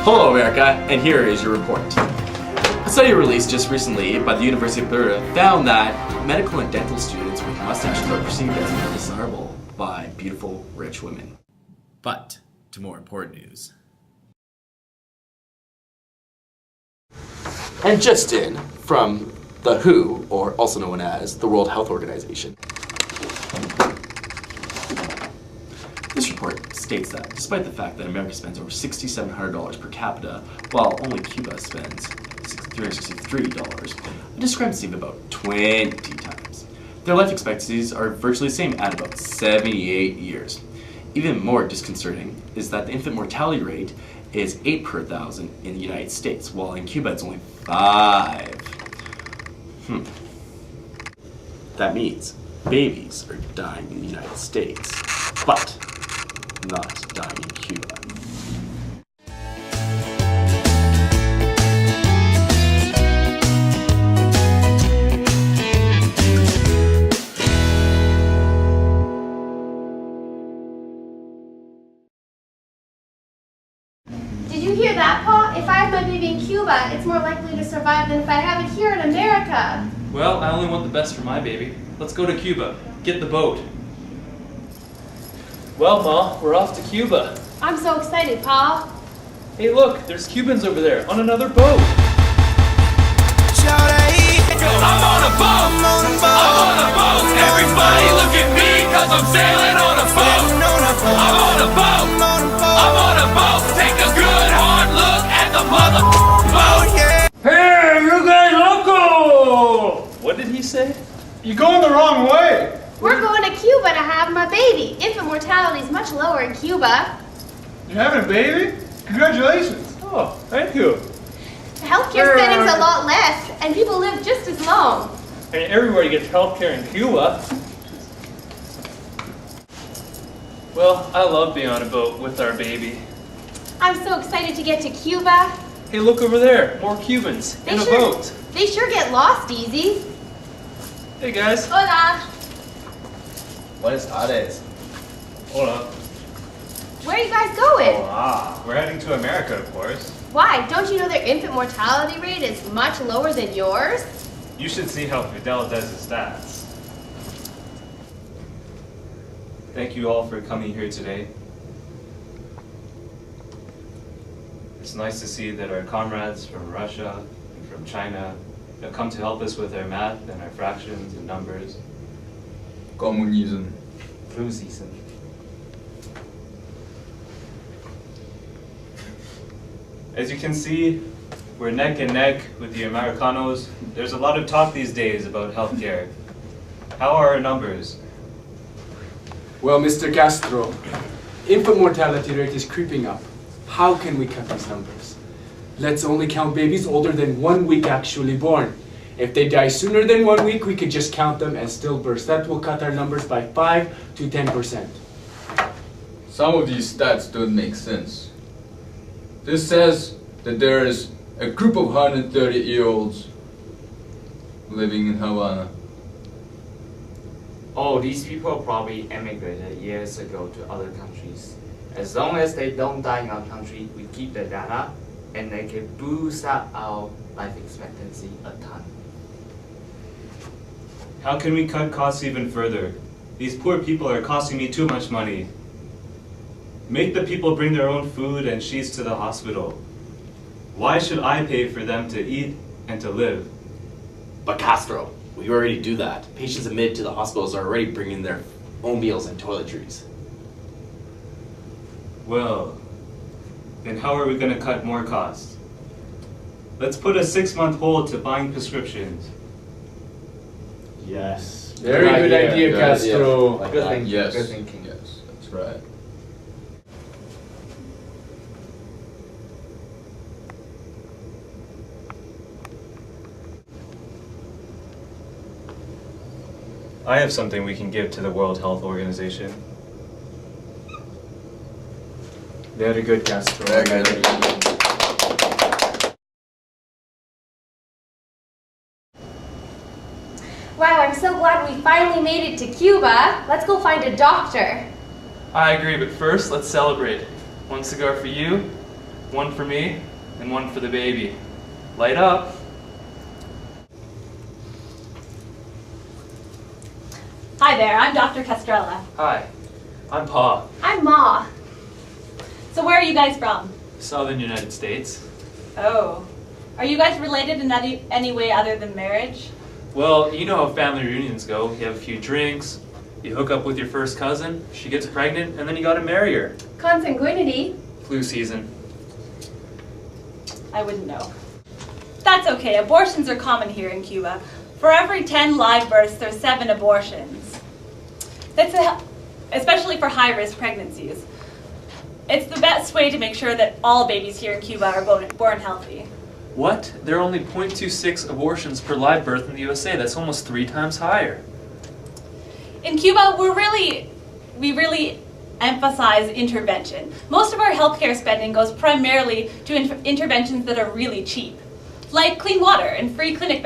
Hello America, and here is your report. A study released just recently by the University of Alberta found that medical and dental students with mustaches are perceived as undesirable by beautiful, rich women. But to more important news. And just in from the WHO, or also known as the World Health Organization. This report states that despite the fact that America spends over $6,700 per capita, while only Cuba spends $363, a discrepancy of about 20 times. Their life expectancies are virtually the same at about 78 years. Even more disconcerting is that the infant mortality rate is 8 per 1,000 in the United States, while in Cuba it's only 5. That means babies are dying in the United States, but not dying in Cuba. Did you hear that, Paul? If I have my baby in Cuba, it's more likely to survive than if I have it here in America. Well, I only want the best for my baby. Let's go to Cuba. Get the boat. Well, Ma, we're off to Cuba. I'm so excited, Paul. Hey, look, there's Cubans over there on another boat. I'm on a boat, I'm on a boat. Everybody look at me, cause I'm sailing on a boat. I'm on a boat, I'm on a boat. Take a good hard look at the mother boat. Hey, you guys loco! What did he say? You're going the wrong way. We're going to Cuba to have my baby. Infant mortality is much lower in Cuba. You're having a baby? Congratulations. Oh, thank you. The healthcare spending's a lot less, and people live just as long. And everybody gets healthcare in Cuba. Well, I love being on a boat with our baby. I'm so excited to get to Cuba. Hey, look over there. More Cubans in a boat. They sure get lost easy. Hey, guys. Hola. Buenas tardes. Hola. Where are you guys going? We're heading to America, of course. Why? Don't you know their infant mortality rate is much lower than yours? You should see how Fidel does his stats. Thank you all for coming here today. It's nice to see that our comrades from Russia and from China have come to help us with our math and our fractions and numbers. Communism. Flu season. As you can see, we're neck and neck with the Americanos. There's a lot of talk these days about healthcare. How are our numbers? Well, Mr. Castro, infant mortality rate is creeping up. How can we cut these numbers? Let's only count babies older than 1 week actually born. If they die sooner than 1 week, we could just count them as stillbirths. That will cut our numbers by 5 to 10%. Some of these stats don't make sense. This says that there is a group of 130-year-olds living in Havana. Oh, these people probably emigrated years ago to other countries. As long as they don't die in our country, we keep the data and they can boost up our life expectancy a ton. How can we cut costs even further? These poor people are costing me too much money. Make the people bring their own food and sheets to the hospital. Why should I pay for them to eat and to live? But Castro, we already do that. Patients admitted to the hospitals are already bringing their own meals and toiletries. Well, then how are we going to cut more costs? Let's put a 6-month hold to buying prescriptions. Yes. Very good idea, Castro. Like Good thinking. Yes. Good thinking. Yes, that's right. I have something we can give to the World Health Organization. Very good, Castro. Very good. Wow, I'm so glad we finally made it to Cuba. Let's go find a doctor. I agree, but first, let's celebrate. One cigar for you, One for me and one for the baby. Light up. Hi there, I'm Dr. Castrella. Hi, I'm Pa. I'm Ma. So where are you guys from? Southern United States. Oh. Are you guys related in any way other than marriage? Well, you know how family reunions go. You have a few drinks, you hook up with your first cousin, she gets pregnant, and then you gotta marry her. Consanguinity. Flu season. I wouldn't know. That's okay, abortions are common here in Cuba. For every 10 live births, there's 7 abortions. Especially for high-risk pregnancies. It's the best way to make sure that all babies here in Cuba are born healthy. What? There are only 0.26 abortions per live birth in the USA. That's almost 3 times higher. In Cuba, we really emphasize intervention. Most of our healthcare spending goes primarily to interventions that are really cheap, like clean water and free clinic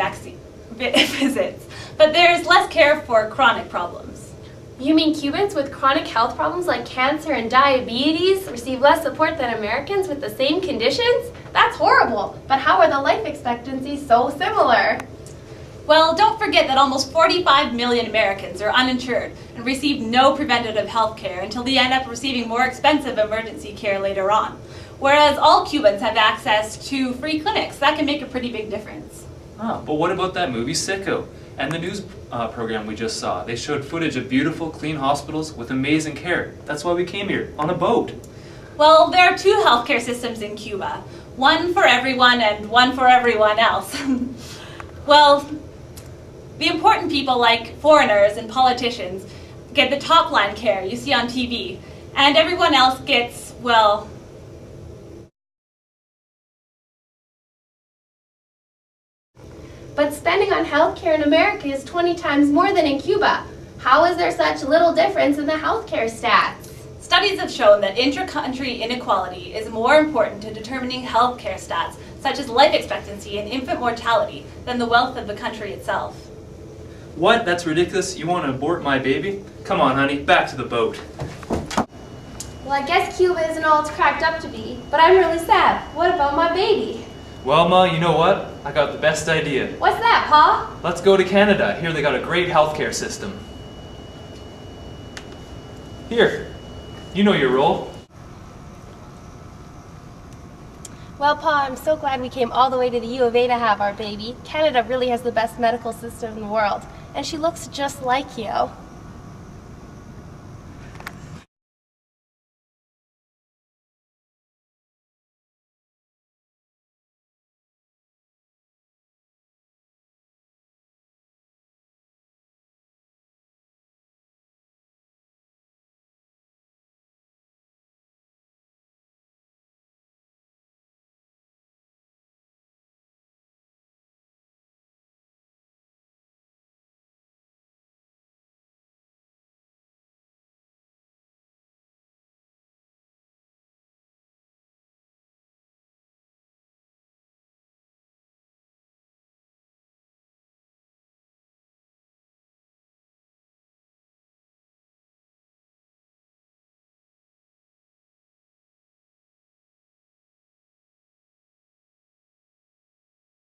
visits. But there's less care for chronic problems. You mean Cubans with chronic health problems like cancer and diabetes receive less support than Americans with the same conditions? That's horrible. But how are the life expectancies so similar? Well, don't forget that almost 45 million Americans are uninsured and receive no preventative health care until they end up receiving more expensive emergency care later on. Whereas all Cubans have access to free clinics. That can make a pretty big difference. Ah, but what about that movie Sicko? And the news program we just saw. They showed footage of beautiful, clean hospitals with amazing care. That's why we came here, on a boat. Well, there are 2 healthcare systems in Cuba. One for everyone and one for everyone else. Well, the important people like foreigners and politicians get the top line care you see on TV. And everyone else gets, well, But spending on healthcare in America is 20 times more than in Cuba. How is there such little difference in the healthcare stats? studies have shown that intra-country inequality is more important to determining healthcare stats, such as life expectancy and infant mortality, than the wealth of the country itself. What? That's ridiculous. You want to abort my baby? Come on, honey, back to the boat. Well, I guess Cuba isn't all it's cracked up to be, but I'm really sad. What about my baby? Well, Ma, you know what? I got the best idea. What's that, Pa? Let's go to Canada. Here they got a great healthcare system. Here, you know your role. Well, Pa, I'm so glad we came all the way to the U of A to have our baby. Canada really has the best medical system in the world, and she looks just like you.